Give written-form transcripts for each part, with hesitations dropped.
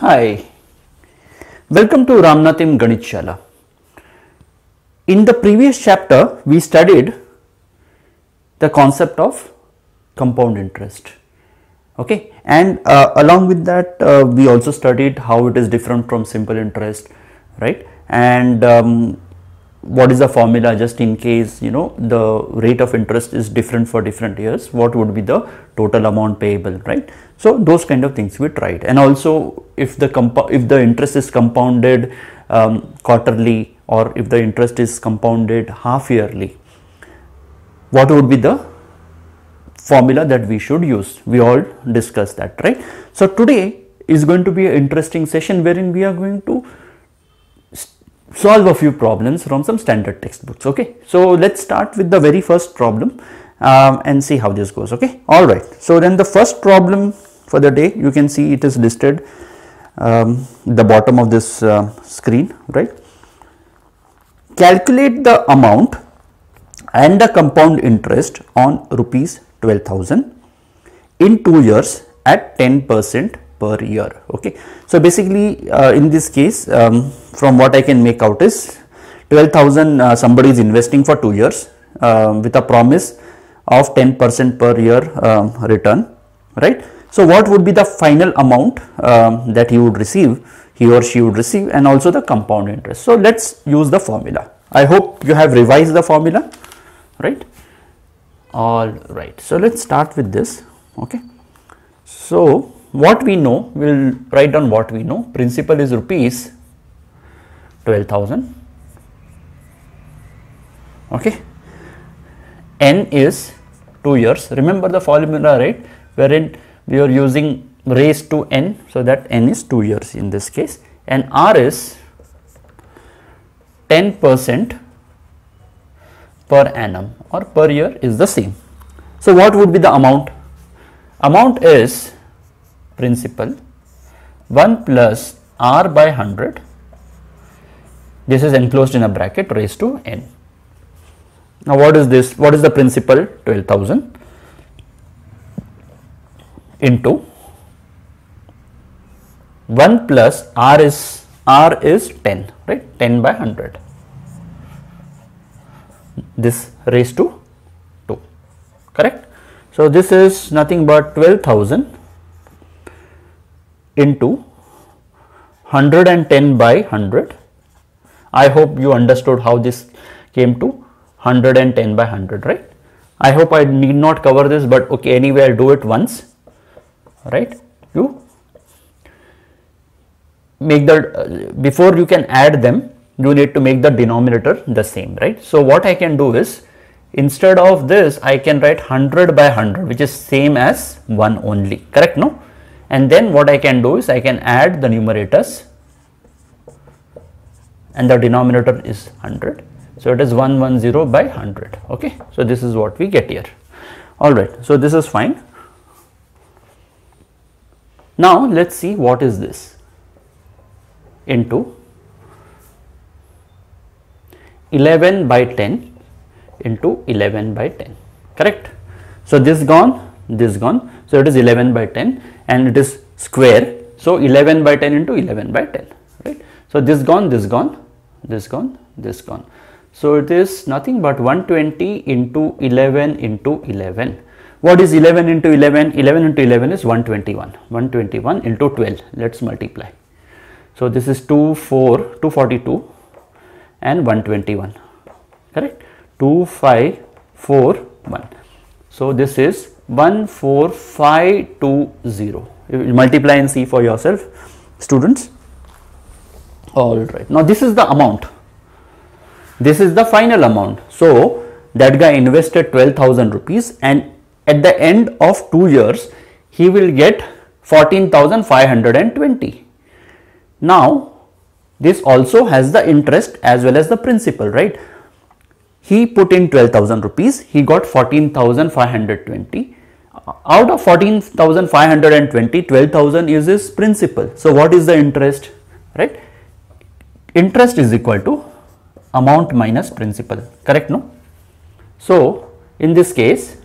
Hi, welcome to Ramnathim Ganit Shala. In the previous chapter, we studied the concept of compound interest. Okay, and along with that, we also studied how it is different from simple interest, right? And what is the formula, just in case the rate of interest is different for different years, what would be the total amount payable, right? So those kind of things we tried. And also if the interest is compounded quarterly, or if the interest is compounded half yearly, what would be the formula that we should use? We all discussed that, right? So today is going to be an interesting session wherein we are going to solve a few problems from some standard textbooks. Okay, so let's start with the very first problem and see how this goes. Okay, all right. So then the first problem for the day, you can see it is listed the bottom of this screen, right? Calculate the amount and the compound interest on rupees 12,000 in 2 years at 10% per year. Okay, so basically in this case, from what I can make out is 12,000 somebody is investing for 2 years with a promise of 10% per year return, right? So what would be the final amount that he would receive, he or she would receive, and also the compound interest. So let's use the formula. I hope you have revised the formula, right? All right, so let's start with this. Okay, so what we know, we'll write down what we know. Principal is rupees 12,000. Okay, N is 2 years. Remember the formula, right? Wherein we are using raised to N, so that N is 2 years in this case, and R is 10% per annum, or per year is the same. So what would be the amount? Amount is principal 1 plus R by 100. This is enclosed in a bracket raised to N. Now what is this? What is the principal? 12,000 into 1 plus R is 10, right? 10 by 100. This raised to 2, correct? So this is nothing but 12,000 into 110 by 100. I hope you understood how this came to 110 by 100, right? I hope I need not cover this, but okay, anyway, I'll do it once, right? You make the, before you can add them, you need to make the denominator the same, right? So what I can do is, instead of this, I can write 100 by 100, which is same as 1 only, correct? No? And then what I can do is I can add the numerators, and the denominator is 100. So it is 110 by 100. Okay, so this is what we get here. All right, so this is fine. Now let's see what is this into 11 by 10 into 11 by 10, correct? So this gone, so it is 11 by 10 and it is square, so 11 by 10 into 11 by 10, right? So this gone, this gone, this gone, this gone. So it is nothing but 120 into 11 into 11. What is 11 into 11? 11 into 11 is 121. 121 into 12. Let's multiply. So this is 242 and 121. Correct? 2541. So this is 14520. You will multiply and see for yourself, students. All right. Now this is the amount. This is the final amount. So that guy invested 12,000 rupees, and at the end of 2 years, he will get 14,520. Now, this also has the interest as well as the principal, right? He put in 12,000 rupees, he got 14,520. Out of 14,520, 12,000 is his principal. So what is the interest, right? Interest is equal to amount minus principal, correct? No? So in this case,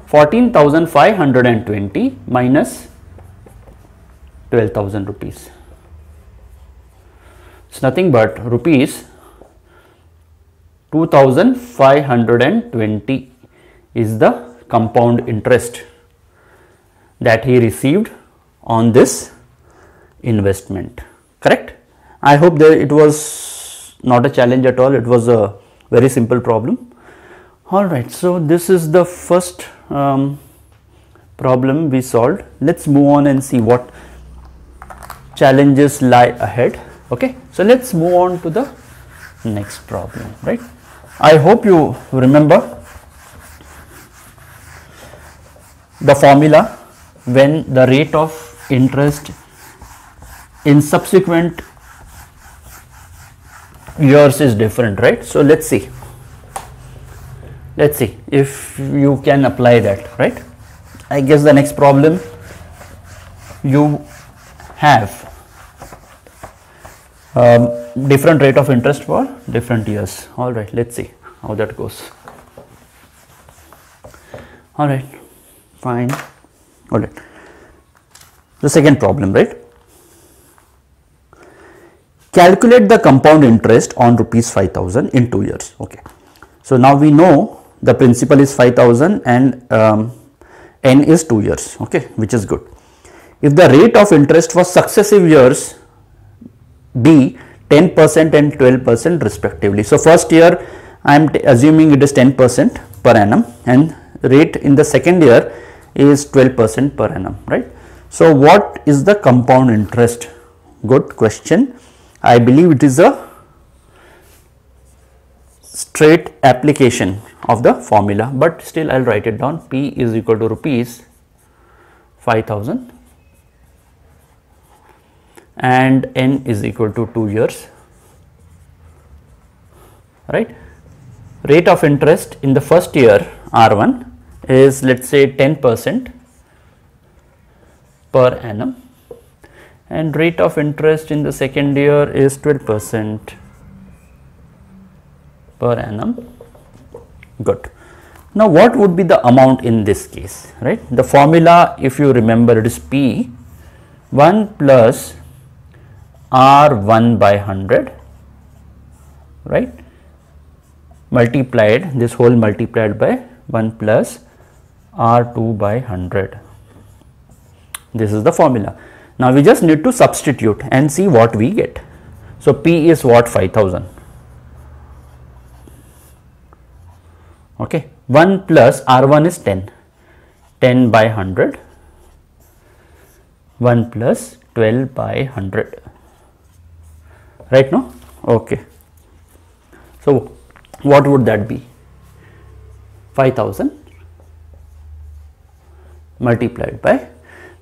14,520 minus 12,000 rupees. It's nothing but rupees 2520 is the compound interest that he received on this investment. Correct? I hope that it was not a challenge at all. It was a very simple problem. Alright, so this is the first problem we solved. Let's move on and see what challenges lie ahead. Okay, so let's move on to the next problem, right? I hope you remember the formula when the rate of interest in subsequent years is different, right? So let's see if you can apply that, right? I guess the next problem you have different rate of interest for different years. All right, let's see how that goes. All right, fine. All right, the second problem, right? Calculate the compound interest on rupees 5,000 in 2 years. Okay, so now we know the principal is 5,000 and n is 2 years. Okay, which is good. If the rate of interest for successive years be 10% and 12% respectively. So first year I am assuming it is 10% per annum and rate in the second year is 12% per annum, right? So what is the compound interest? Good question. I believe it is a straight application of the formula, but still I will write it down. P is equal to rupees 5,000 and n is equal to 2 years, right? Rate of interest in the first year R1 is, let's say, 10% per annum, and rate of interest in the second year is 12% per annum. Good. Now what would be the amount in this case, right? The formula, if you remember, it is P 1 plus R1 by 100, right, multiplied, this whole multiplied by 1 plus R2 by 100. This is the formula. Now we just need to substitute and see what we get. So P is what? 5,000. Okay, 1 plus R1 is 10, 10 by 100, 1 plus 12 by 100. Right now? Okay. So what would that be? 5,000 multiplied by,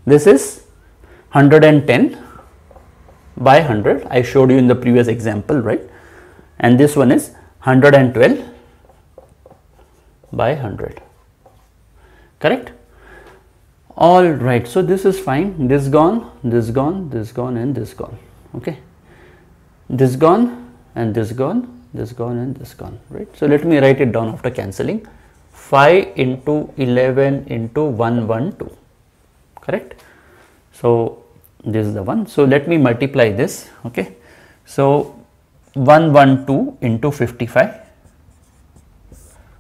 this is 110 by 100. I showed you in the previous example, right? And this one is 112 by 100. Correct? All right. So this is fine. This gone, this gone, this gone, and this gone. Okay. This gone and this gone, this gone and this gone, right? So let me write it down after cancelling. 5 into 11 into 112, correct? So this is the one. So let me multiply this. Okay, so 112 into 55,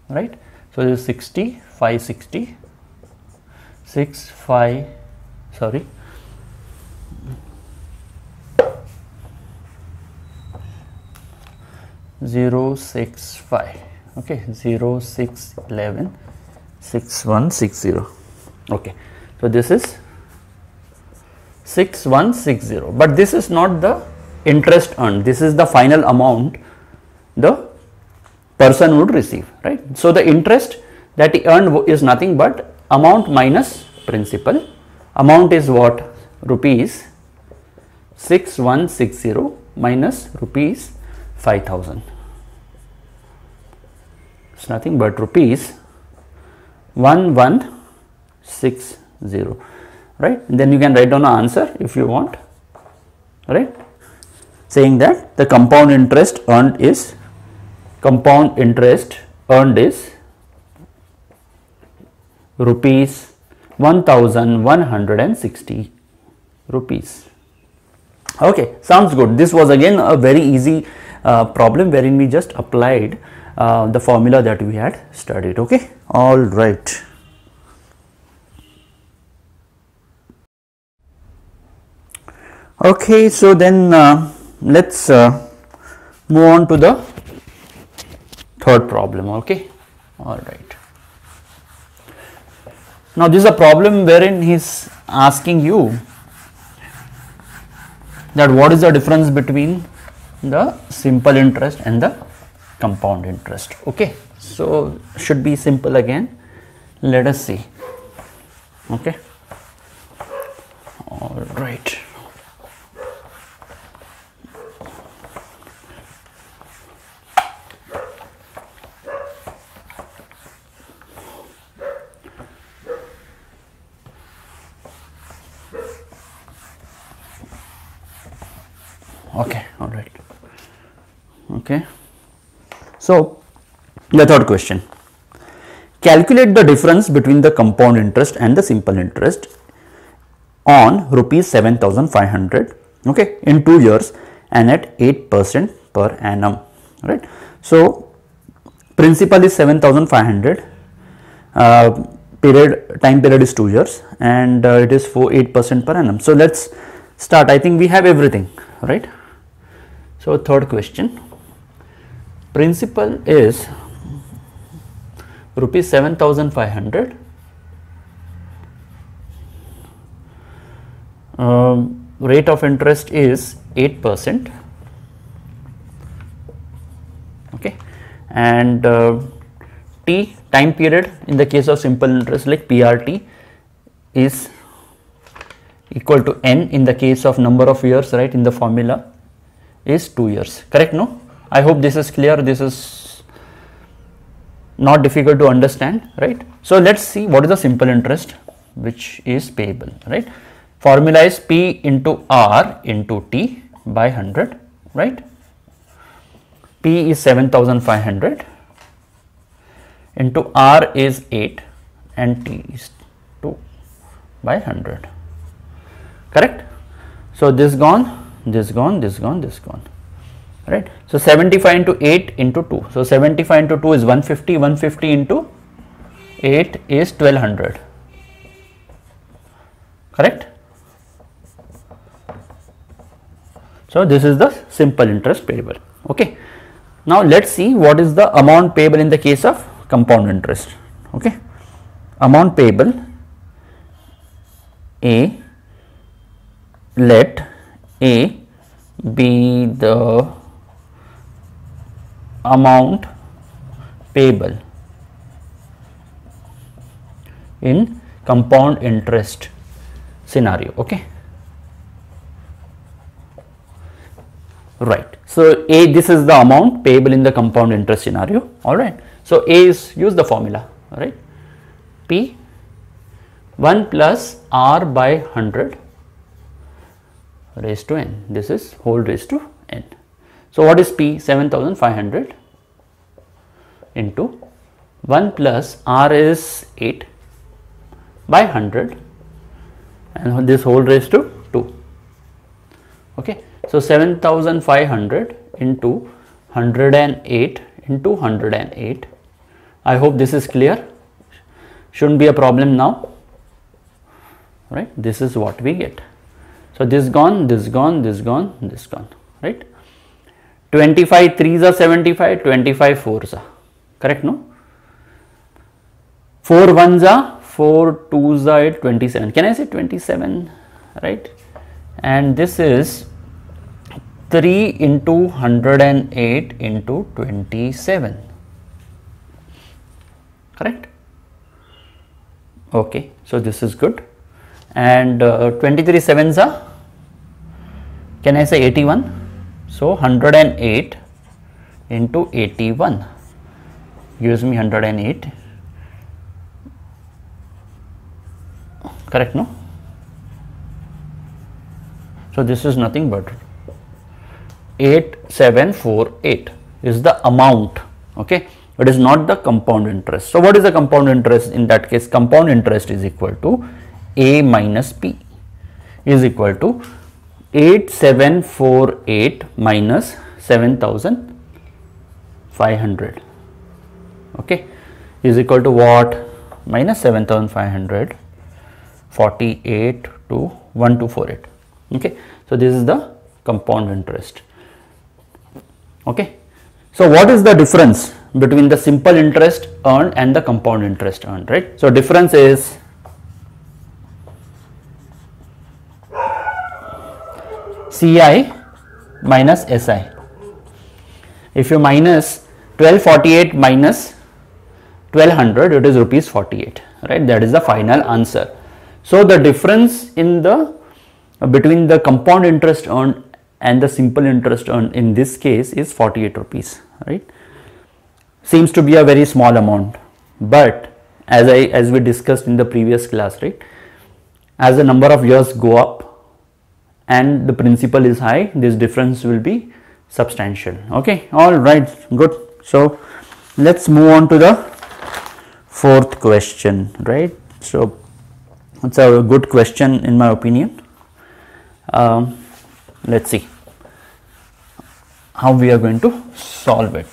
right? So this is 60, 560, 6, 5, sorry, 065. Okay, 0611 6160. Okay, so this is 6160, but this is not the interest earned. This is the final amount the person would receive, right? So the interest that he earned is nothing but amount minus principal. Amount is what? Rupees 6160 minus rupees 5,000. It's nothing but rupees 1160, right? Then you can write down an answer if you want, right? Saying that the compound interest earned is rupees 1160 rupees. Okay, sounds good. This was again a very easy problem wherein we just applied the formula that we had studied. Okay, all right. Okay, so then let's move on to the third problem. Okay, all right. Now this is a problem wherein he is asking you that what is the difference between the simple interest and the compound interest. Okay, so should be simple again. Let us see. Okay, all right. Okay, all right. Okay, so the third question, calculate the difference between the compound interest and the simple interest on rupees 7,500, okay, in 2 years and at 8% per annum, right. So principal is 7,500, time period is 2 years, and it is for 8% per annum. So let's start. I think we have everything, right. So third question, principal is rupees 7,500, rate of interest is 8%, okay, and T, time period in the case of simple interest like PRT, is equal to N in the case of number of years, right, in the formula is 2 years, correct? No, I hope this is clear. This is not difficult to understand, right? So let's see what is the simple interest which is payable, right? Formula is P into R into T by 100, right? P is 7,500 into R is 8 and T is 2 by 100, correct? So this gone, this gone, this gone, this gone, right. So 75 into 8 into 2, so 75 into 2 is 150, 150 into 8 is 1200, correct. So this is the simple interest payable. Okay, now let's see what is the amount payable in the case of compound interest. Okay, amount payable, A, let A be the amount payable in compound interest scenario. Okay, right. So A, this is the amount payable in the compound interest scenario. All right. So A is, use the formula, right, P 1 plus R by 100 raised to N. This is whole raised to N. So what is P? 7,500 into 1 plus R is 8 by 100 and this whole raised to 2. Okay, so 7,500 into 108 into 108. I hope this is clear. Shouldn't be a problem now, right? This is what we get. So this gone, this gone, this gone, this gone, right? 25 3s are 75, 25 4s are, correct? No, 4 1s are 4 2s are 27. Can I say 27, right? And this is 3 into 108 into 27, correct? Okay, so this is good. And 23 7s are, can I say 81? So 108 into 81 gives me 108, correct? No, so this is nothing but 8748 is the amount. Okay, it is not the compound interest. So what is the compound interest? In that case, compound interest is equal to A minus P is equal to 8748 minus 7500, okay, is equal to what? Minus 7500, 48 to 1248. Okay, so this is the compound interest. Okay, so what is the difference between the simple interest earned and the compound interest earned, right? So difference is CI minus SI. If you minus 1248 minus 1200, it is rupees 48, right? That is the final answer. So the difference in the between the compound interest earned and the simple interest earned in this case is 48 rupees, right? Seems to be a very small amount, but as we discussed in the previous class, right, as the number of years go up and the principal is high, this difference will be substantial. Okay, all right, good. So let's move on to the fourth question, right? So it's a good question in my opinion. Let's see how we are going to solve it.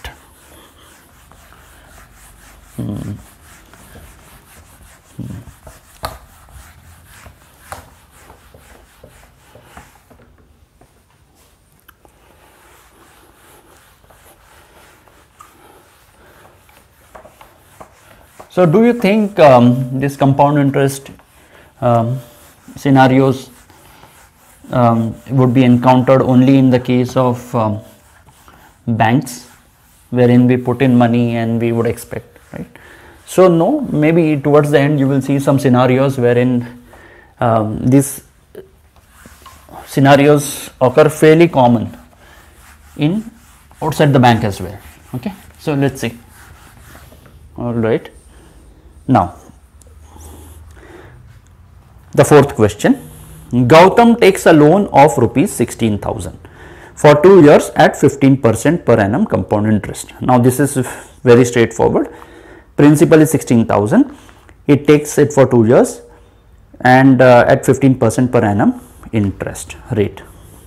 So do you think this compound interest scenarios would be encountered only in the case of banks, wherein we put in money and we would expect, right? So no, maybe towards the end you will see some scenarios wherein these scenarios occur fairly common in outside the bank as well. Okay, so let's see. All right, now the fourth question. Gautam takes a loan of rupees 16,000 for 2 years at 15% per annum compound interest. Now this is very straightforward. Principal is 16,000. He takes it for 2 years and at 15% per annum interest rate.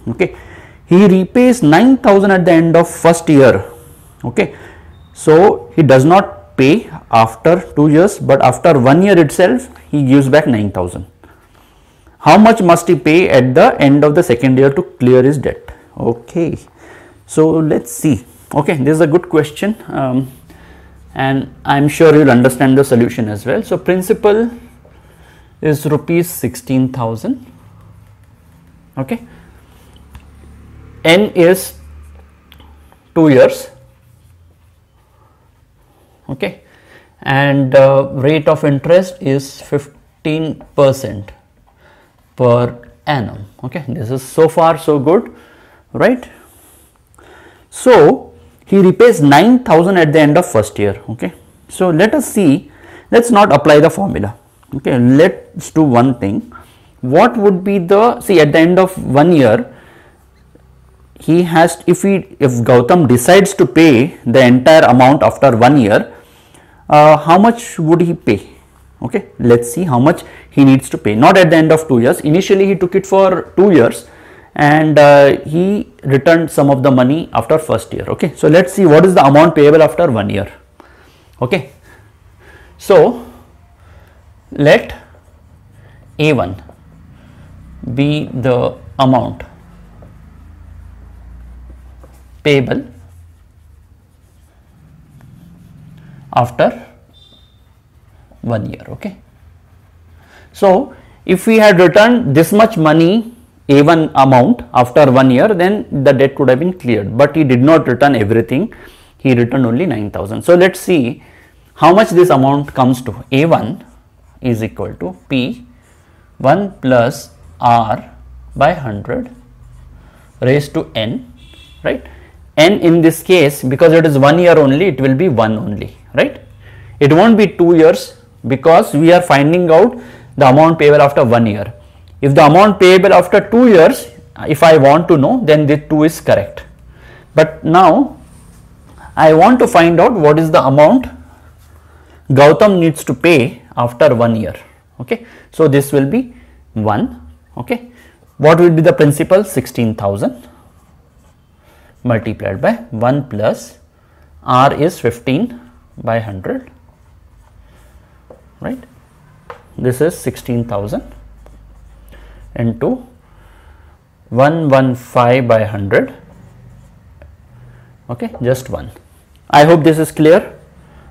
Okay, he repays 9,000 at the end of first year. Okay, so he does not pay after 2 years, but after 1 year itself he gives back 9,000. How much must he pay at the end of the second year to clear his debt? Okay, so let's see. Okay, this is a good question, and I'm sure you'll understand the solution as well. So principal is rupees 16,000. Okay, N is 2 years. Okay, and rate of interest is 15% per annum. Okay, this is so far so good, right? So he repays 9,000 at the end of first year. Okay, so let us see. Let's not apply the formula. Okay, let's do one thing. What would be the, see, at the end of 1 year he has, if Gautam decides to pay the entire amount after 1 year, how much would he pay? Okay, let's see how much he needs to pay. Not at the end of 2 years. Initially he took it for 2 years and he returned some of the money after first year. Okay, so let's see what is the amount payable after 1 year. Okay, so let A1 be the amount payable after 1 year. Okay, so if we had returned this much money, A1 amount, after 1 year, then the debt could have been cleared, but he did not return everything. He returned only 9,000. So let's see how much this amount comes to. A1 is equal to P1 plus R by 100 raised to N, right? N in this case, because it is 1 year only, it will be 1 only, right? It won't be 2 years because we are finding out the amount payable after 1 year. If the amount payable after 2 years, if I want to know, then the 2 is correct. But now I want to find out what is the amount Gautam needs to pay after 1 year. Okay, so this will be 1. Okay, What will be the principal? 16,000 multiplied by 1 plus R is 15 by 100, right? This is 16,000 into 115 by 100, okay, just 1. I hope this is clear.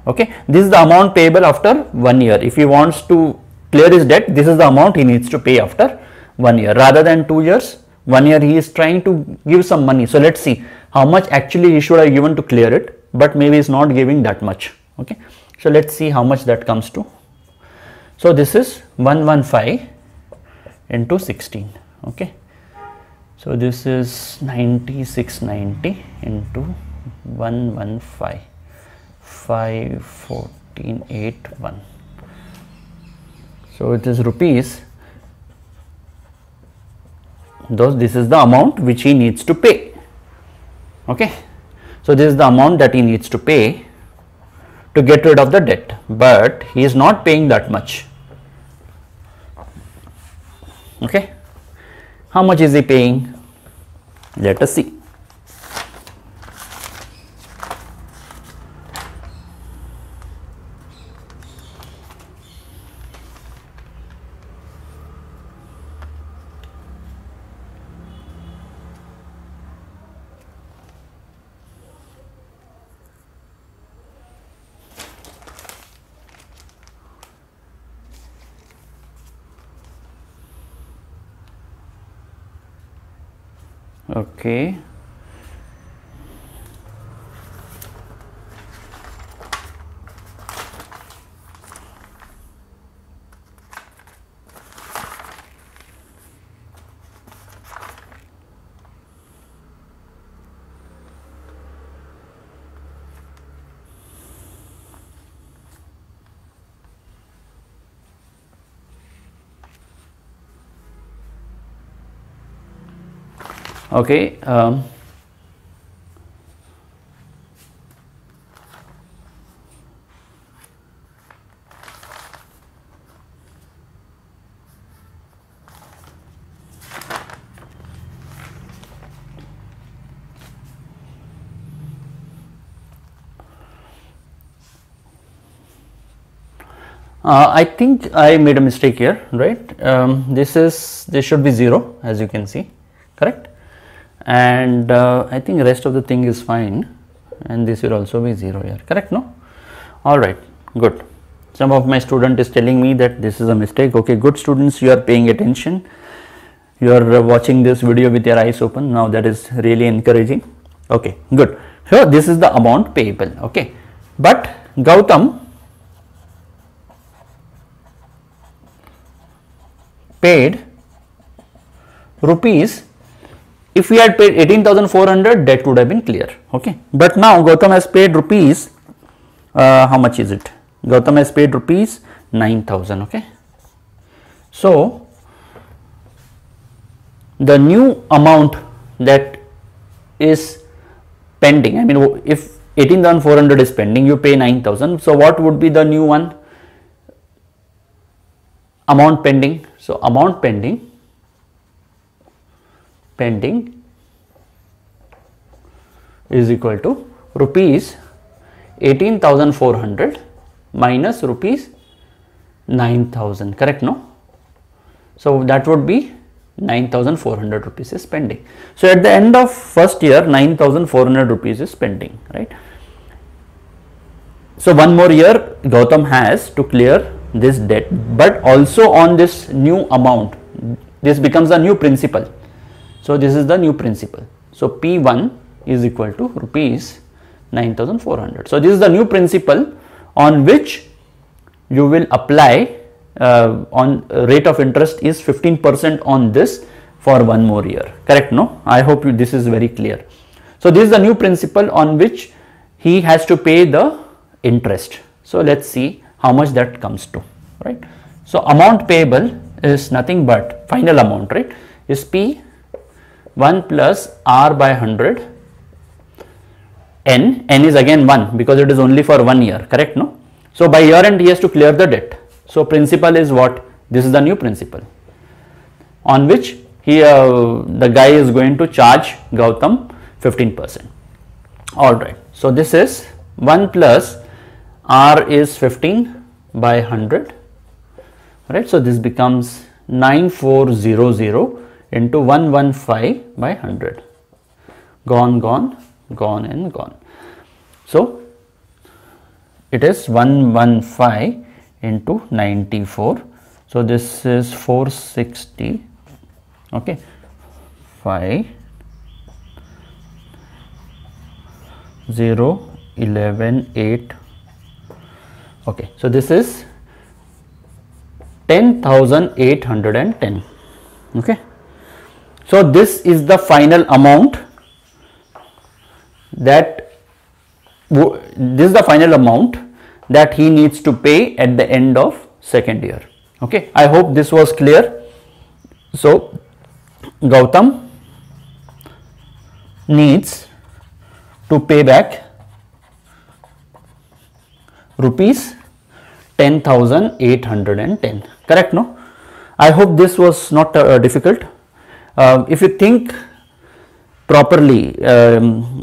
Okay, this is the amount payable after 1 year. If he wants to clear his debt, this is the amount he needs to pay after 1 year rather than 2 years. 1 year he is trying to give some money. So let's see how much actually he should have given to clear it, but maybe he's not giving that much. Okay, so let's see how much that comes to. So this is 115 into 16. Okay, so this is 9690 into 115, 51481. So it is rupees. This is the amount which he needs to pay. Okay, so this is the amount that he needs to pay to get rid of the debt, but he is not paying that much. Okay, how much is he paying? Let us see. Okay, okay, I think I made a mistake here, right? This should be 0, as you can see, correct? And I think rest of the thing is fine, and this will also be 0 here, correct? No? All right, good. Some of my student is telling me that this is a mistake. Okay, good students, you are paying attention. You are watching this video with your eyes open. Now that is really encouraging. Okay, good. So this is the amount payable. Okay, but Gautam paid rupees. If we had paid 18,400, debt would have been clear. Okay, but now Gautam has paid rupees. How much is it? Gautam has paid rupees 9,000. Okay, so the new amount that is pending, I mean, if 18,400 is pending, you pay 9,000. So what would be the new one? Amount pending. So amount pending is equal to rupees 18,400 minus rupees 9,000, correct? No, so that would be 9,400 rupees is pending. So at the end of first year, 9,400 rupees is pending, right? So one more year Gautam has to clear this debt, but also on this new amount, this becomes a new principal. So this is the new principal. So P1 is equal to rupees 9,400. So this is the new principal on which you will apply on rate of interest is 15% on this for one more year, correct? No, I hope this is very clear. So this is the new principal on which he has to pay the interest. So let's see how much that comes to, right? So amount payable is nothing but final amount, right? Is P1 plus R by 100. N is again 1 because it is only for 1 year, correct? No, so by year end he has to clear the debt. So principal is what? This is the new principal on which the guy is going to charge Gautam 15%. Alright, so this is 1 plus R is 15 by 100, right? So this becomes 9400 into 115 by 100. Gone, gone, gone and gone. So it is 115 into 94. So this is 460. Okay, 5 0 11 8. Okay, so this is 10,810. Okay, so this is the final amount that he needs to pay at the end of second year. Okay, I hope this was clear. So Gautam needs to pay back rupees 10,810. Correct, no? I hope this was not difficult. If you think properly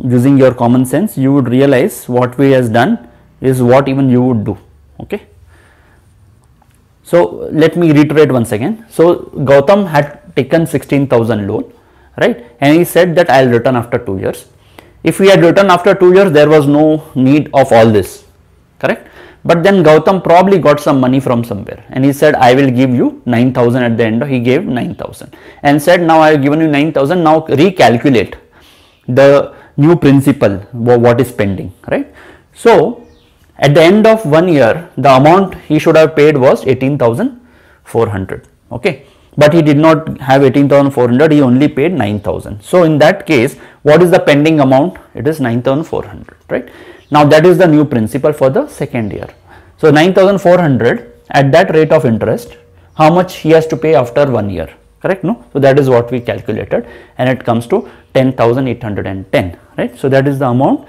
using your common sense, you would realize what we has done is what even you would do. Okay. So let me reiterate once again. So Gautam had taken 16,000 loan, right? And he said that I'll return after 2 years. If we had returned after 2 years, there was no need of all this, correct? But then Gautam probably got some money from somewhere and he said, I will give you 9,000 at the end. He gave 9,000 and said, now I have given you 9,000. Now recalculate the new principal, what is pending, right? So at the end of 1 year, the amount he should have paid was 18,400. Okay. But he did not have 18,400, he only paid 9,000. So in that case, what is the pending amount? It is 9,400, right? Now that is the new principal for the second year. So 9,400 at that rate of interest, how much he has to pay after 1 year, correct? No? So that is what we calculated and it comes to 10,810, right? So that is the amount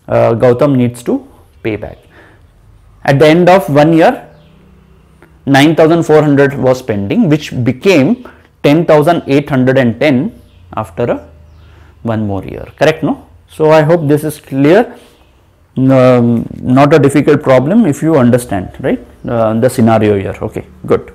Gautam needs to pay back. At the end of 1 year, 9,400 was pending, which became 10,810 after 1 more year, correct? No? So I hope this is clear. Not a difficult problem if you understand, right? The scenario here. Okay, good.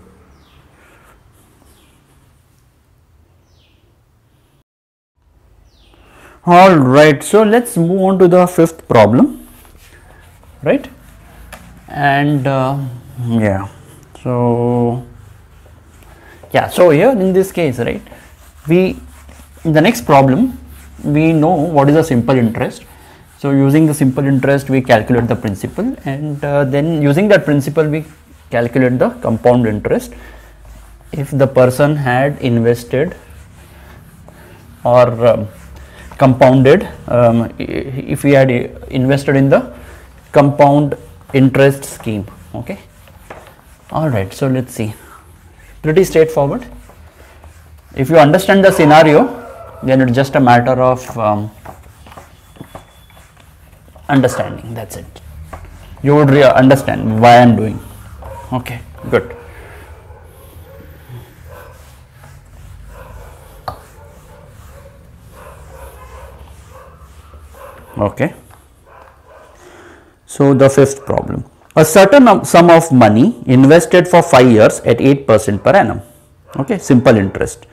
All right, so let's move on to the fifth problem, right? And so here in this case, right, in the next problem we know what is a simple interest. So using the simple interest we calculate the principal and then using that principal we calculate the compound interest. If the person had invested or compounded, if he had invested in the compound interest scheme. Okay. All right, so let's see. Pretty straightforward. If you understand the scenario, then it's just a matter of understanding. That's it. You would understand why I'm doing. Okay, good. Okay. So the fifth problem. A certain sum of money invested for 5 years at 8% per annum. Okay, simple interest.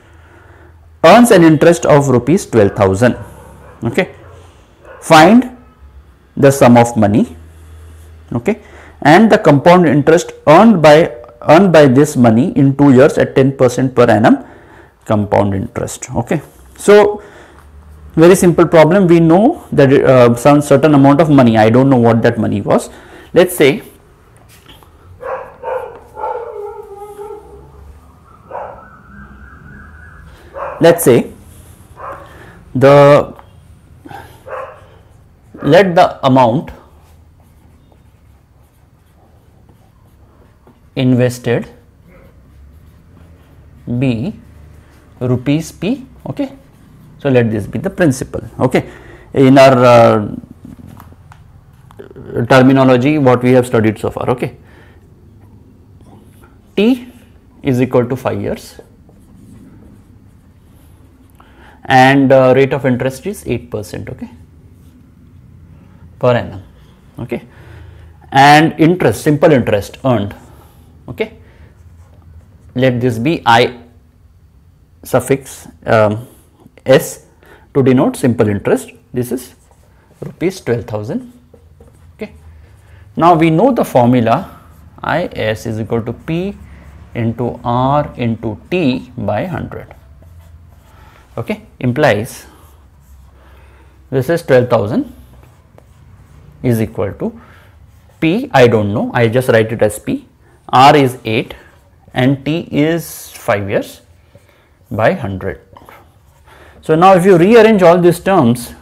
Earns an interest of rupees 12,000. Okay. Find the sum of money. Okay. And the compound interest earned by this money in 2 years at 10% per annum compound interest. Okay. So very simple problem. We know that some certain amount of money, I don't know what that money was. Let's say let the amount invested be rupees P. Okay. So let this be the principal. Okay. In our terminology, what we have studied so far. Okay. T is equal to 5 years. and rate of interest is 8%, okay, per annum, okay, and interest, simple interest earned, okay, let this be I suffix S to denote simple interest. This is rupees 12,000, okay. Now we know the formula IS is equal to P into R into T by 100, okay, implies this is 12,000 is equal to P, I don't know, I just write it as P, R is 8 and T is 5 years by 100. So now if you rearrange all these terms,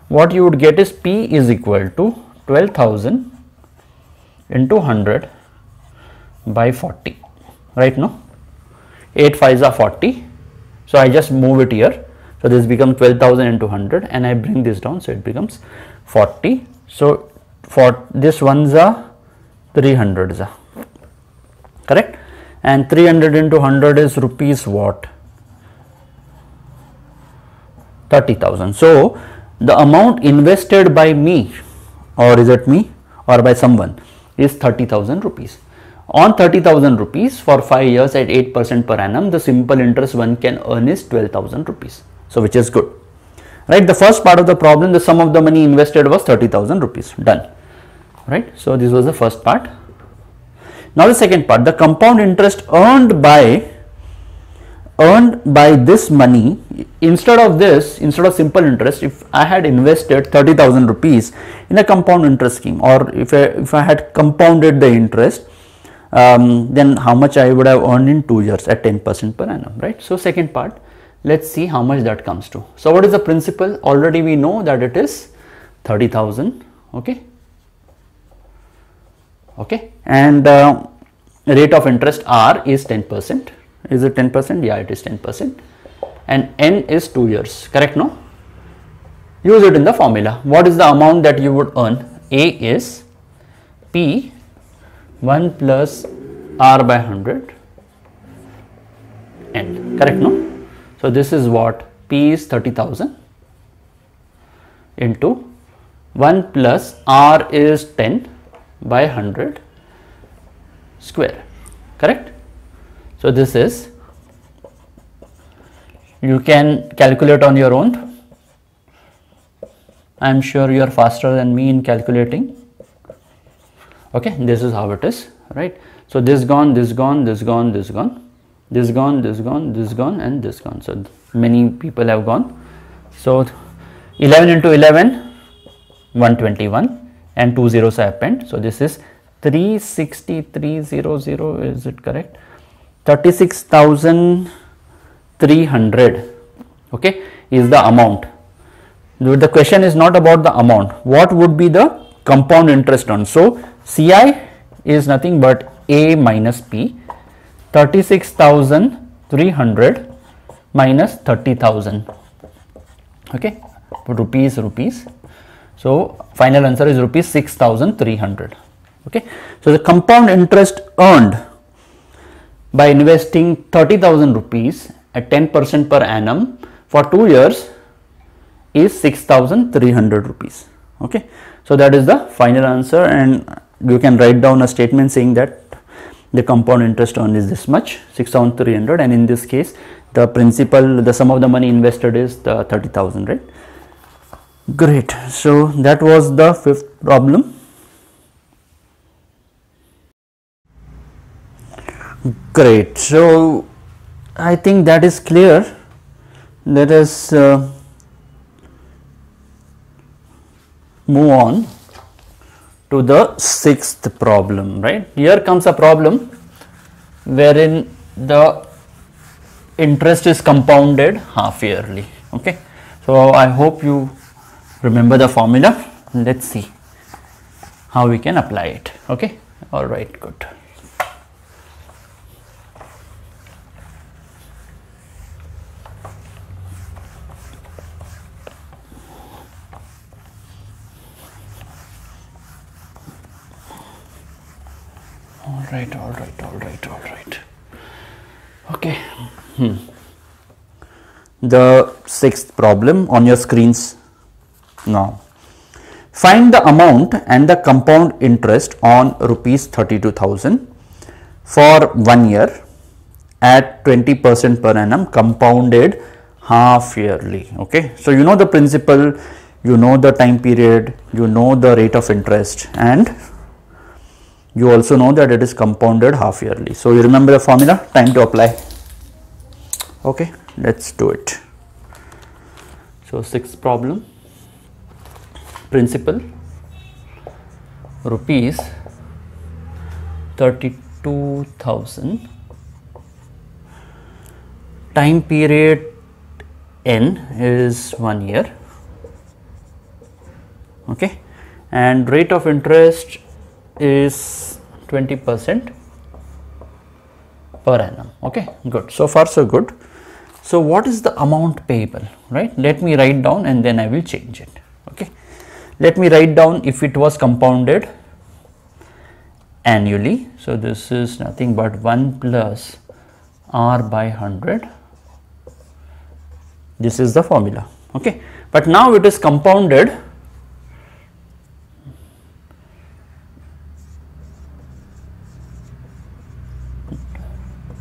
what you would get is P is equal to 12,000 into 100 by 40, right? No, 8 5s are 40, so I just move it here, so this becomes 12,000 into 100 and I bring this down, so it becomes 40. So for this ones are 300s, correct, and 300 into 100 is rupees what, 30,000. So the amount invested by me, or is it me or by someone, is 30,000 rupees. On 30,000 rupees for 5 years at 8% per annum, the simple interest one can earn is 12,000 rupees. So which is good, right? The first part of the problem, the sum of the money invested was 30,000 rupees, done, right? So this was the first part. Now the second part, the compound interest earned by this money, instead of simple interest, if I had invested 30,000 rupees in a compound interest scheme, or if I had compounded the interest, then how much I would have earned in 2 years at 10% per annum, right? So second part, let's see how much that comes to. So what is the principal? Already we know that it is 30,000, okay, and rate of interest R is 10%. Is it 10%? Yeah, it is 10%, and N is 2 years, correct? No, use it in the formula. What is the amount that you would earn? A is P 1 plus R by 100 N, correct? No, so this is what, P is 30,000 into 1 plus R is 10 by 100 square, correct? So this is, you can calculate on your own. I am sure you are faster than me in calculating, okay. This is how it is, right? So this gone, this gone, this gone, this gone, this gone, this gone, this gone, and this gone. So many people have gone. So 11 into 11, 121, and 2 zeros are append. So this is 36300, is it correct? 36,300, okay, is the amount. The question is not about the amount. What would be the compound interest on? So CI is nothing but A minus P, 36,300 minus 30,000, okay, rupees. So final answer is rupees 6,300, okay. So the compound interest earned by investing 30,000 rupees at 10% per annum for 2 years is 6,300 rupees, okay. So that is the final answer, and you can write down a statement saying that the compound interest earned is this much, 6,300, and in this case the principal, the sum of the money invested is the 30,000, right? Great. So that was the fifth problem. Great. So I think that is clear. Let us move on to the sixth problem, right? Here comes a problem wherein the interest is compounded half yearly, okay. So I hope you remember the formula. Let's see how we can apply it, okay. All right, good. All right. Okay. the sixth problem on your screens now. Find the amount and the compound interest on rupees 32,000 for 1 year at 20% per annum compounded half yearly. Okay, so you know the principle, you know the time period, you know the rate of interest, and you also know that it is compounded half yearly. So you remember the formula, time to apply. Okay, let's do it. So sixth problem, principal rupees 32,000, time period n is 1 year, okay, and rate of interest is 20% per annum. Okay, good. So far so good. So what is the amount payable, right? Let me write down and then I will change it. Okay, let me write down if it was compounded annually. So this is nothing but 1 plus r by 100. This is the formula. Okay, but now it is compounded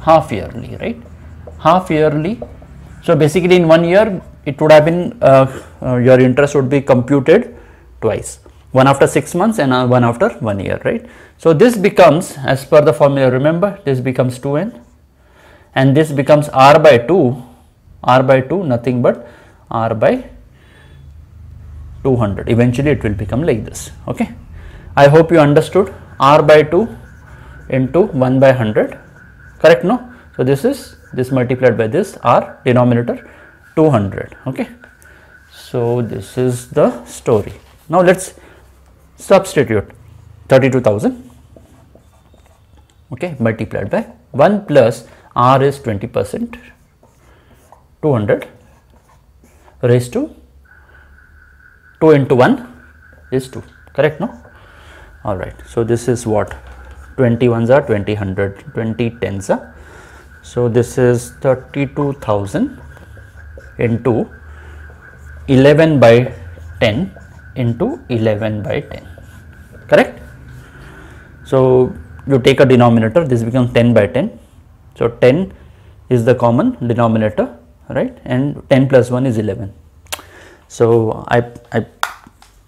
half yearly, right? Half yearly. So basically in 1 year it would have been your interest would be computed twice, one after 6 months and one after 1 year, right? So this becomes, as per the formula, remember, this becomes 2n and this becomes r by 2, nothing but r by 200. Eventually it will become like this. Okay, I hope you understood. R by 2 into 1 by 100, correct? No, so this is this multiplied by this, r denominator 200. Okay, so this is the story. Now let's substitute 32,000, okay, multiplied by 1 plus r is 20%, 200 raised to 2 into 1 is 2, correct? No, all right. So this is what, 20 ones are 20, 100, 20 tens are. So this is 32,000 into 11 by 10 into 11 by 10, correct? So you take a denominator, this becomes 10 by 10. So 10 is the common denominator, right? And 10 plus 1 is 11. So I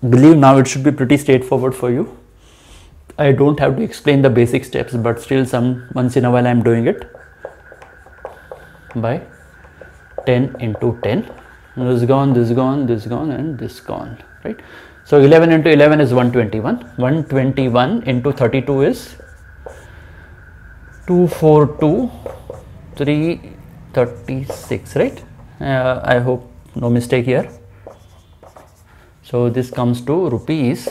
believe now it should be pretty straightforward for you. I don't have to explain the basic steps, but still once in a while I am doing it. By 10 into 10, this gone, this gone, this gone, and this gone, right? So 11 into 11 is 121, 121 into 32 is 242, 336, right? I hope no mistake here. So this comes to rupees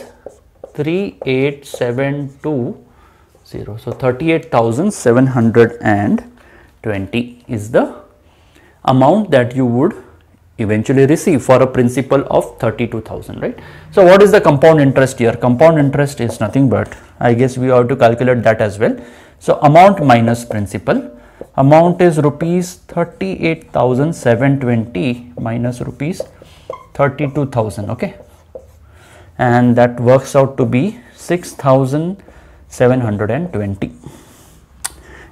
38,720. So 38,720 is the amount that you would eventually receive for a principal of 32,000, right? So what is the compound interest here? Compound interest is nothing but, I guess we have to calculate that as well. So amount minus principal. Amount is rupees 38,720 minus rupees 32,000, okay, and that works out to be 6,720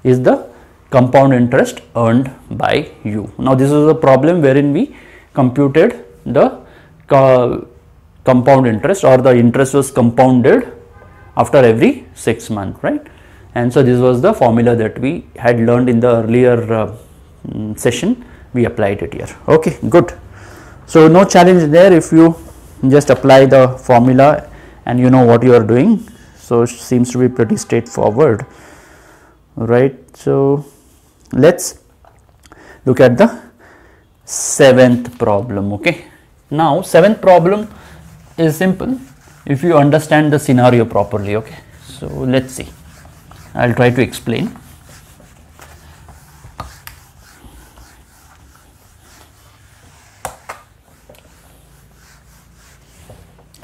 is the compound interest earned by you. Now this is a problem wherein we computed the compound interest, or the interest was compounded after every 6 months, right? And so this was the formula that we had learned in the earlier session. We applied it here. Okay, good. So no challenge there if you just apply the formula and you know what you are doing. So it seems to be pretty straightforward, right? So let's look at the seventh problem. Okay, now seventh problem is simple if you understand the scenario properly. Okay, so let's see. I'll try to explain.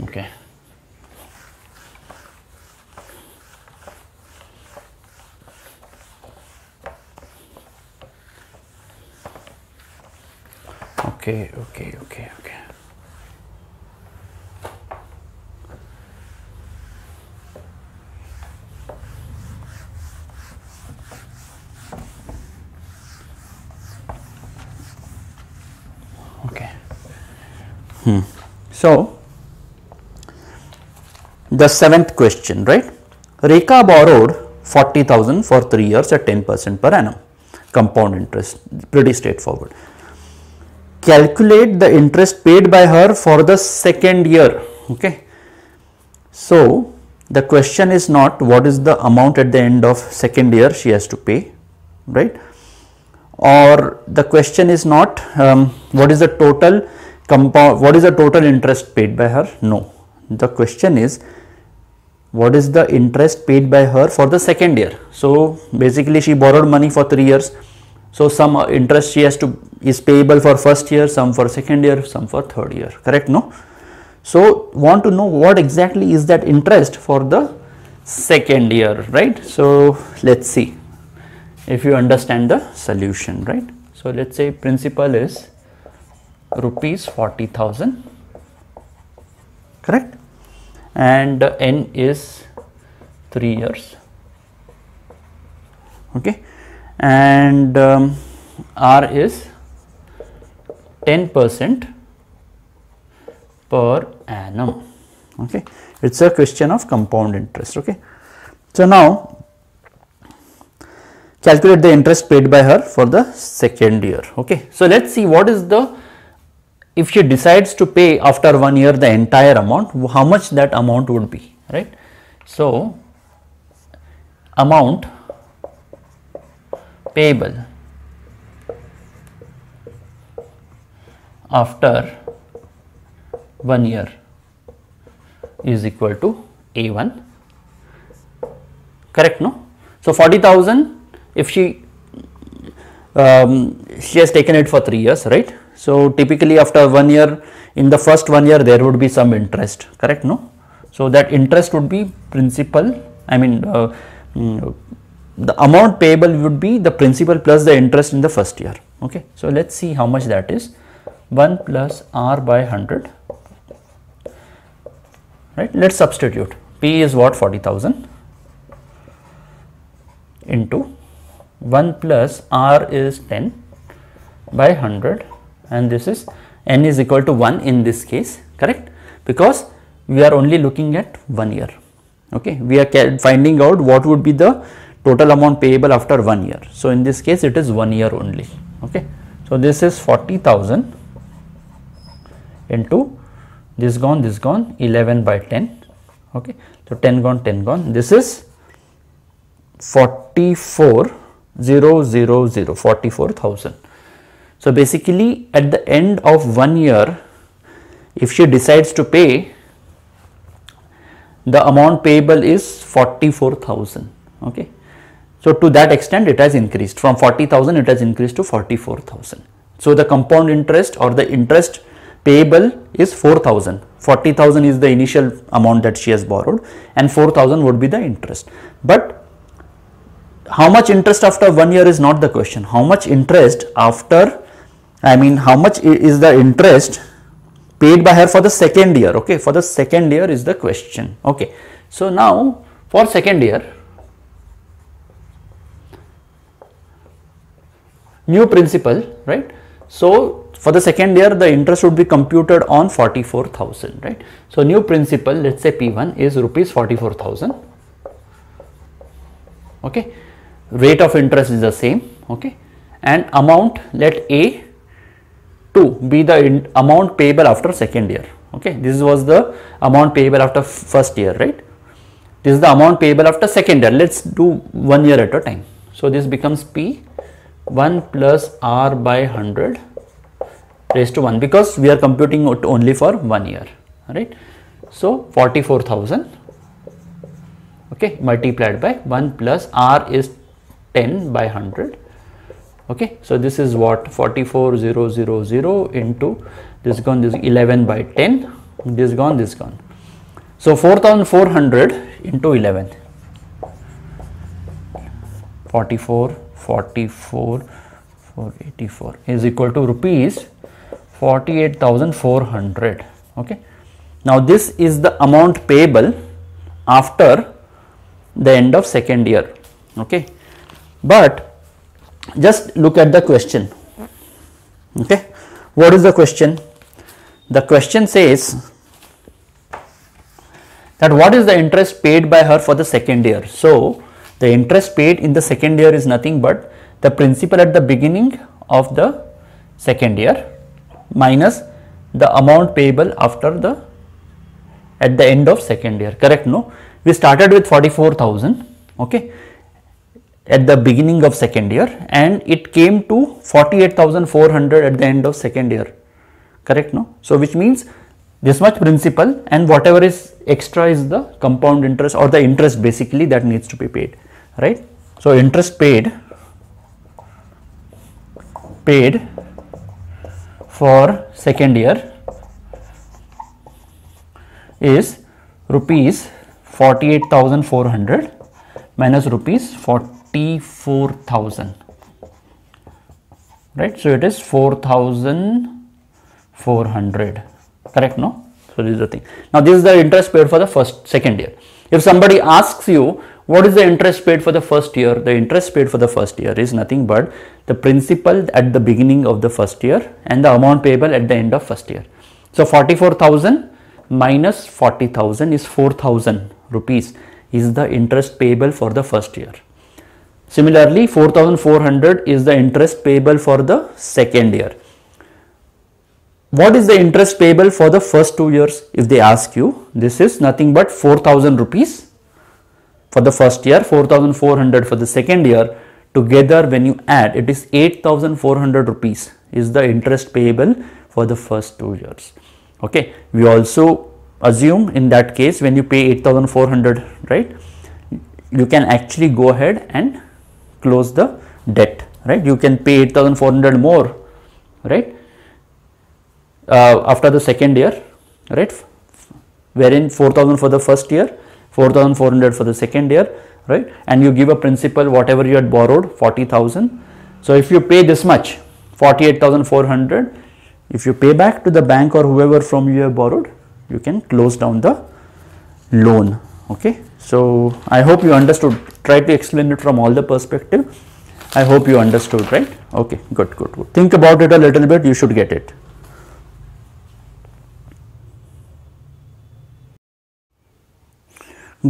Okay. Okay. So, the seventh question, right? Rekha borrowed 40,000 for 3 years at 10% per annum. Compound interest, pretty straightforward. Calculate the interest paid by her for the second year. Okay. So, the question is not what is the amount at the end of second year she has to pay, right? Or the question is not what is the total compound, what is the total interest paid by her? No. The question is what is the interest paid by her for the second year. So, basically she borrowed money for 3 years. So, some interest she has to is payable for first year, some for second year, some for third year, correct? No. So, want to know what exactly is that interest for the second year, right? So, let us see if you understand the solution, right? So, let us say principal is rupees 40,000, correct? And N is 3 years, okay, and R is 10% per annum, okay. It is a question of compound interest, okay. So, now calculate the interest paid by her for the second year, okay. So, let us see what is the, if she decides to pay after 1 year the entire amount, how much that amount would be, right. So, amount payable after 1 year is equal to A1, correct, no. So, 40,000 if she has taken it for 3 years, right. So, typically after 1 year, in the first 1 year there would be some interest, correct, no. So, that interest would be principal, I mean the amount payable would be the principal plus the interest in the first year, okay. So, let us see how much that is, 1 plus R by 100, right. Let us substitute, P is what, 40,000 into 1 plus R is 10 by 100, and this is N is equal to 1 in this case, correct, because we are only looking at 1 year, okay. We are finding out what would be the total amount payable after 1 year. So, in this case it is 1 year only, okay. So, this is 40,000 into this gone 11 by 10, okay. So, 10 gone, this is 44,000. So, basically at the end of 1 year, if she decides to pay, the amount payable is 44,000, okay. So, to that extent it has increased, from 40,000 it has increased to 44,000. So, the compound interest or the interest payable is 4,000, 40,000 is the initial amount that she has borrowed and 4,000 would be the interest. But how much interest after 1 year is not the question, how much interest after, I mean how much is the interest paid by her for the second year, okay, for the second year is the question, okay. So, now for second year, new principal, right. So, for the second year the interest would be computed on 44,000, right. So, new principal, let us say P1 is rupees 44,000, okay, rate of interest is the same, okay, and amount, let A2 be the amount payable after second year, okay. This was the amount payable after first year, right. This is the amount payable after second year. Let us do 1 year at a time. So, this becomes P 1 plus R by 100 raised to 1, because we are computing it only for 1 year, right. So, 44,000, okay, multiplied by 1 plus R is 10 by 100, okay. So, this is what, 44,000 into this gone, this 11 by 10, this gone. So, 4,400 into 11, 484 is equal to rupees 48,400. Okay. Now this is the amount payable after the end of second year. Okay. But just look at the question. Okay. What is the question? The question says that what is the interest paid by her for the second year. So the interest paid in the second year is nothing but the principal at the beginning of the second year minus the amount payable at the end of second year. Correct? No, we started with 44,000. Okay, at the beginning of second year, and it came to 48,400 at the end of second year. Correct? No, so which means this much principal and whatever is extra is the compound interest, or the interest basically that needs to be paid, right? So interest paid for second year is rupees 48,400 minus rupees 44,000, right? So it is 4,400. Correct? No, so this is the thing. Now this is the interest paid for the second year. If somebody asks you what is the interest paid for the first year, the interest paid for the first year is nothing but the principal at the beginning of the first year and the amount payable at the end of first year. So 44,000 minus 40,000 is 4,000 rupees is the interest payable for the first year. Similarly, 4,400 is the interest payable for the second year. What is the interest payable for the first 2 years? If they ask you, this is nothing but 4,000 rupees for the first year, 4,400 for the second year. Together when you add, it is 8,400 rupees is the interest payable for the first 2 years. Okay, we also assume in that case when you pay 8,400, right, you can actually go ahead and close the debt, right? You can pay 8,400 more, right, after the second year, right, wherein 4,000 for the first year, 4,400 for the second year, right, and you give a principal whatever you had borrowed, 40,000. So if you pay this much, 48,400, if you pay back to the bank or whoever from you have borrowed, you can close down the loan. Okay, so I hope you understood. Try to explain it from all the perspective. I hope you understood, right? Okay, good. Think about it a little bit, you should get it.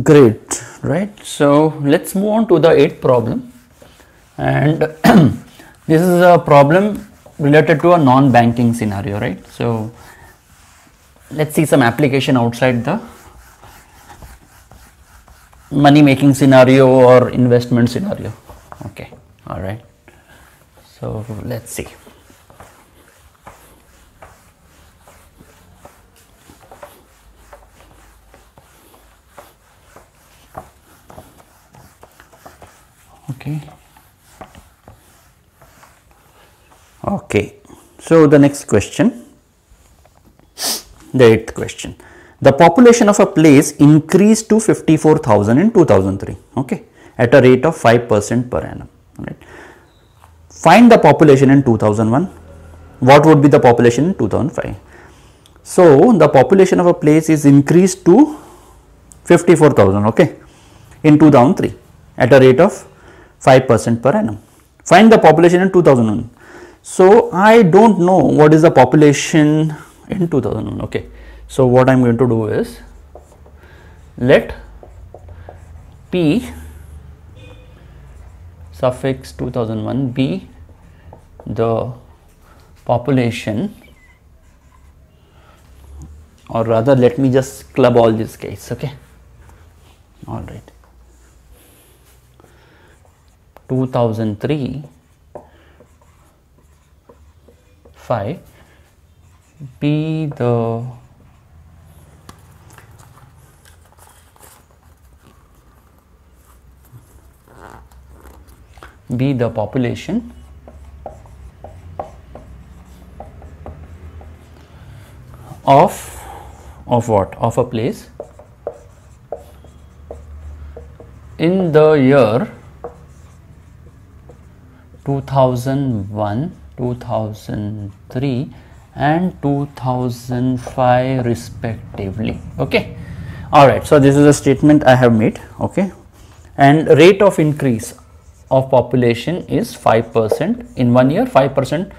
Great, right? So let's move on to the 8th problem, and this is a problem related to a non-banking scenario, right? So let's see some application outside the money making scenario or investment scenario. Okay, all right, so let's see. Okay, so the next question, the 8th question. The population of a place increased to 54,000 in 2003, okay, at a rate of 5% per annum, right? Find the population in 2001. What would be the population in 2005? So the population of a place is increased to 54,000, okay, in 2003 at a rate of 5% per annum. Find the population in 2001. So I don't know what is the population in 2001. Okay, so what I am going to do is, let P suffix 2001 be the population, or rather let me just club all these guys. Okay, all right, 2003 5 be the population of what? Of a place in the year 2001, 2003 and 2005 respectively. Okay, all right, so this is a statement I have made. Okay, and rate of increase of population is 5% in 1 year. 5%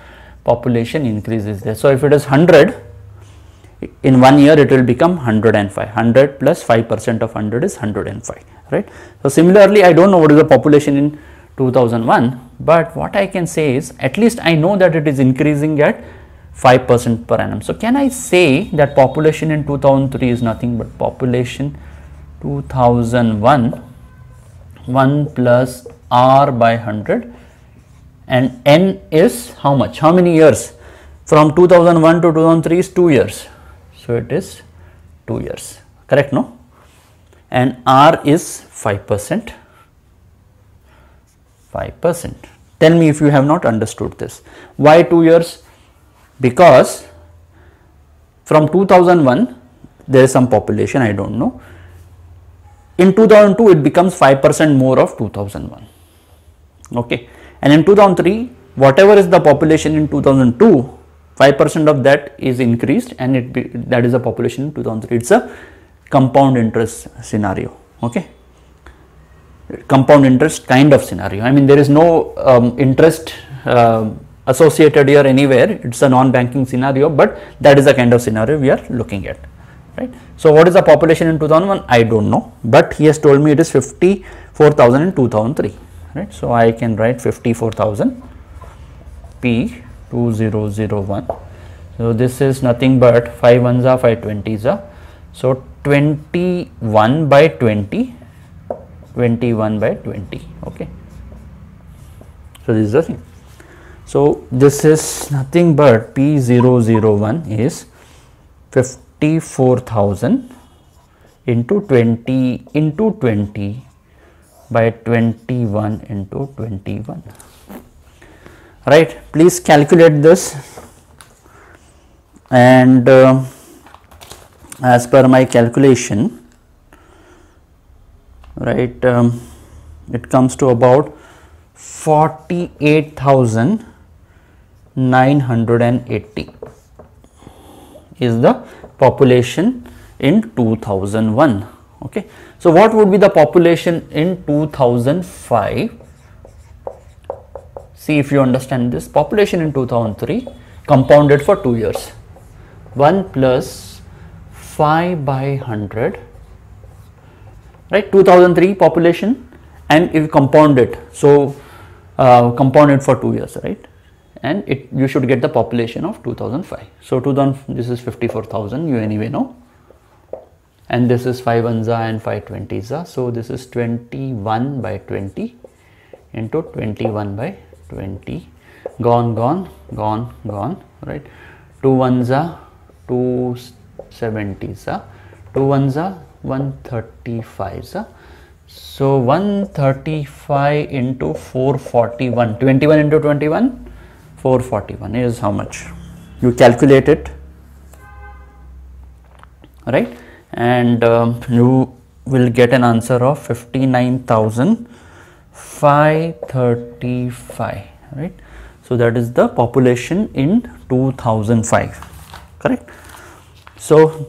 population increase is there. So if it is 100, in 1 year it will become 105. 100 plus 5% of 100 is 105, right? So similarly, I don't know what is the population in 2001, but what I can say is at least I know that it is increasing at 5% per annum. So can I say that population in 2003 is nothing but population 2001 1 plus R by 100, and N is how much? How many years? From 2001 to 2003 is 2 years. So it is 2 years, correct, no? And R is 5%. 5%. Tell me if you have not understood this. Why 2 years? Because from 2001 there is some population, I don't know. In 2002 it becomes 5% more of 2001. Okay, and in 2003 whatever is the population in 2002, 5% of that is increased, and that is the population in 2003. It's a compound interest scenario. Okay, compound interest kind of scenario. I mean, there is no interest associated here anywhere. It's a non-banking scenario, but that is the kind of scenario we are looking at, right? So what is the population in 2001? I don't know, but he has told me it is 54,000 in 2003, right? So I can write 54,000 P 2001. So this is nothing but 5 ones are 5 20s are. So 21 by 20, 21 by 20. Okay. So this is the thing. So this is nothing but P001 is 54,000 into 20 into 20 by 21 into 21. Right, please calculate this, and as per my calculation, right, it comes to about 48,980 is the population in 2001. Okay, so what would be the population in 2005? See if you understand this. Population in 2003 compounded for 2 years. 1 plus 5 by 100, right? 2003 population, and if you compound it, so compound it for 2 years, right? And you should get the population of 2005. So this is 54,000, you anyway know, and this is 5 ones and 5 20s. So this is 21 by 20 into 21 by 20, gone, right? 2 ones are 2 70s, 2 ones are 135s. So 135 into 441, 21 into 21, 441 is how much? You calculate it, right? And you will get an answer of 59,535, right? So that is the population in 2005, correct? So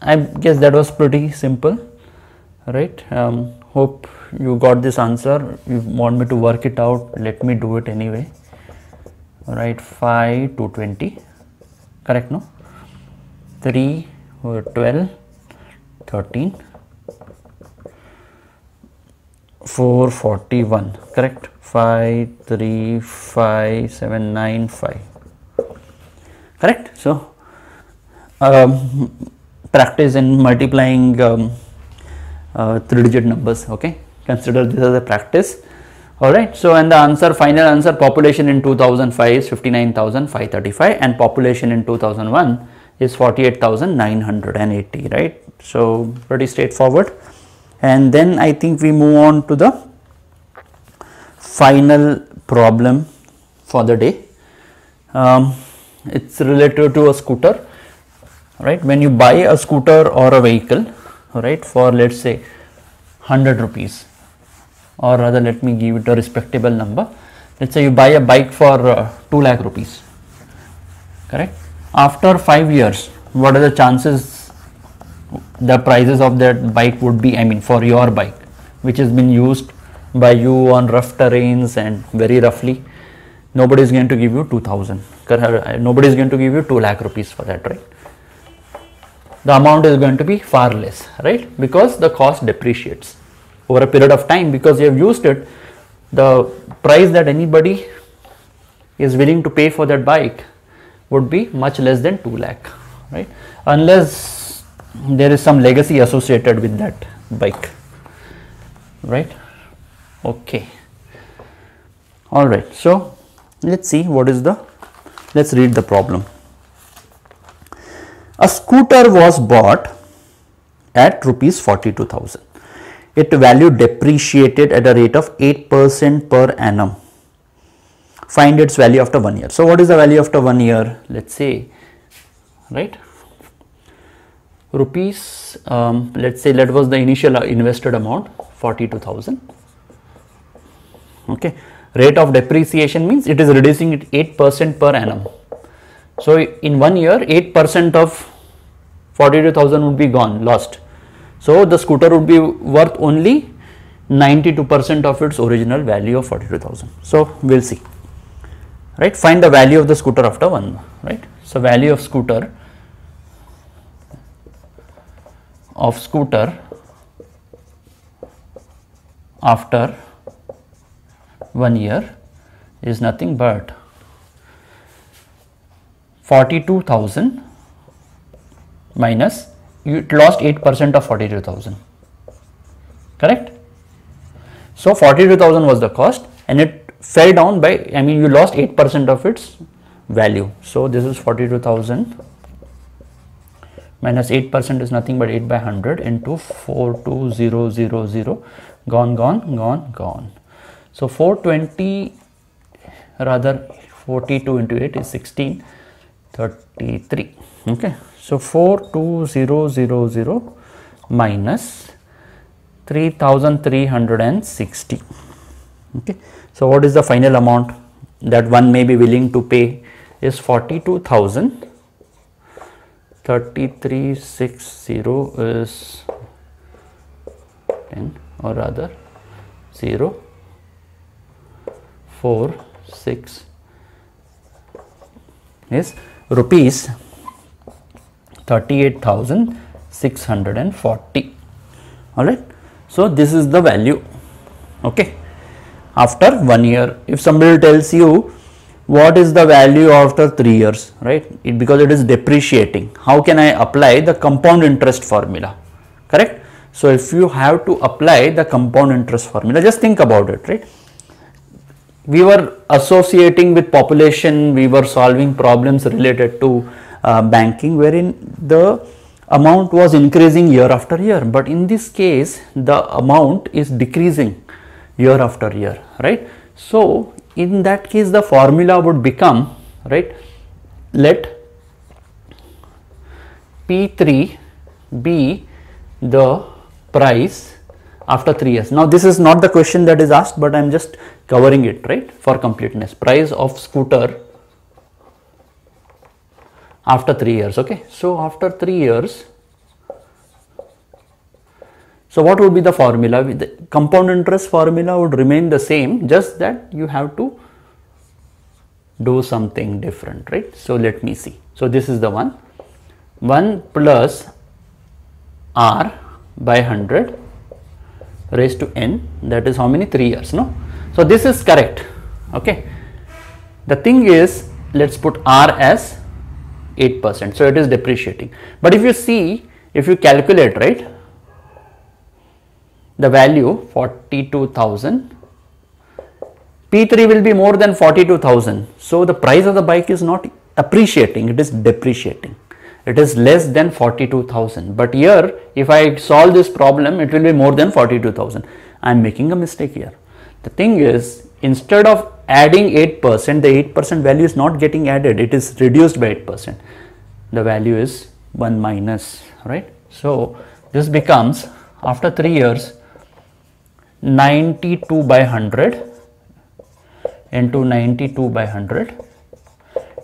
I guess that was pretty simple, right? Hope you got this answer. If you want me to work it out, let me do it anyway. Right, 5 to 20, correct, no? 3 or 12, 13, 441, correct? 5 3 5 7 9 5, correct? So practice in multiplying 3-digit numbers. Okay, consider this as a practice. All right, so and the answer, final answer, population in 2005 is 59,535 and population in 2001 is 48,980, right? So pretty straightforward. And then I think we move on to the final problem for the day. It's related to a scooter, right? When you buy a scooter or a vehicle, right, for let's say 100 rupees, or rather let me give it a respectable number. Let's say you buy a bike for 2 lakh rupees, correct? After 5 years, what are the chances the prices of that bike would be, I mean for your bike which has been used by you on rough terrains and very roughly, nobody is going to give you 2000, nobody is going to give you 2 lakh rupees for that, right? The amount is going to be far less, right? Because the cost depreciates over a period of time, because you have used it. The price that anybody is willing to pay for that bike would be much less than 2 lakh, right? Unless there is some legacy associated with that bike, right? Okay. All right. So let's see what is the, let's read the problem. A scooter was bought at rupees 42,000. Its value depreciated at a rate of 8% per annum. Find its value after 1 year. So what is the value after 1 year? Let's say, right, rupees, let's say that was the initial invested amount, 42,000. Okay, rate of depreciation means it is reducing it 8% per annum. So in 1 year, 8% of 42,000 would be gone, lost. So the scooter would be worth only 92% of its original value of 42,000. So we'll see, right? Find the value of the scooter after 1, right? So value of scooter after 1 year is nothing but 42,000 minus, you lost 8% of 42,000, correct? So 42,000 was the cost and it fell down by, I mean you lost 8% of its value. So this is 42,000 minus 8% is nothing but 8 by 100 into 42000, gone. So 420, rather 42 into 8 is 1633. Okay, so 42000 minus 3360. Okay, so what is the final amount that one may be willing to pay is 42,000. 3360 is 10, or rather 0 4 6 is rupees 38,640. all right. So this is the value, okay, after 1 year. If somebody tells you what is the value after 3 years, right, because it is depreciating, how can I apply the compound interest formula, correct? So if you have to apply the compound interest formula, just think about it, right? We were associating with population, we were solving problems related to banking, wherein the amount was increasing year after year, but in this case the amount is decreasing year after year, right? So in that case the formula would become, right, let P3 be the price after 3 years. Now this is not the question that is asked, but I am just covering it, right, for completeness. Price of scooter after 3 years. Okay, so after 3 years, so what would be the formula? The compound interest formula would remain the same, just that you have to do something different, right? So let me see. So this is the one plus R by 100 raised to n, that is how many, 3 years, no? So this is correct, okay. The thing is, let's put R as 8%, so it is depreciating. But if you see, if you calculate, right, the value 42,000, P3 will be more than 42,000. So the price of the bike is not appreciating, it is depreciating. It is less than 42,000. But here, if I solve this problem, it will be more than 42,000. I am making a mistake here. The thing is, instead of adding 8%, the 8% value is not getting added, it is reduced by 8%. The value is 1 minus, right? So this becomes, after 3 years, 92 by 100 into 92 by 100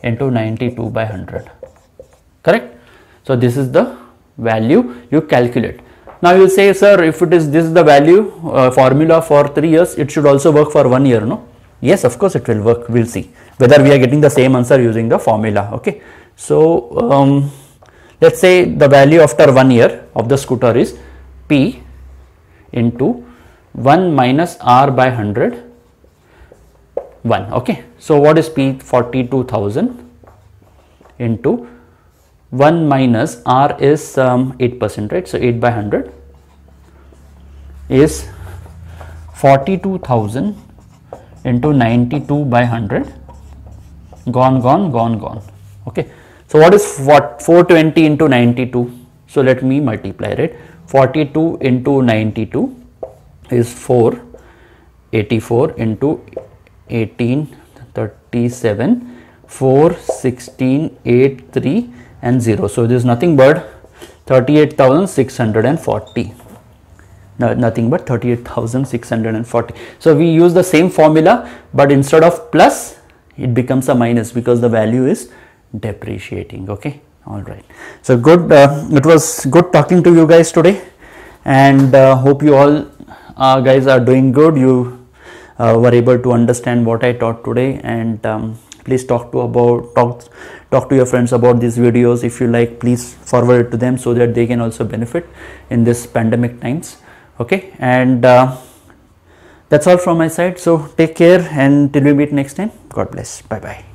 into 92 by 100. correct? So this is the value you calculate. Now you will say, sir, if it is this is the value formula for 3 years, it should also work for 1 year, no? Yes, of course it will work. We'll see whether we are getting the same answer using the formula. Okay, so let's say the value after 1 year of the scooter is P into 1 minus R by 100 1. Okay, so what is P? 42,000 into 1 minus R is 8%, right? So 8 by 100 is 42,000 into 92 by 100, gone. Okay, so what is 420 into 92? So let me multiply, right? 42 into 92 is 484 into 1837, 4, 16, 8, 3 and 0. So this is nothing but 38,640. Nothing but 38,640. So we use the same formula, but instead of plus it becomes a minus because the value is depreciating. Okay, all right. So good. It was good talking to you guys today, and hope you all guys are doing good. You were able to understand what I taught today, and please talk to your friends about these videos. If you like, please forward it to them so that they can also benefit in this pandemic times. Okay, and that's all from my side. So take care, and till we meet next time, God bless. Bye bye.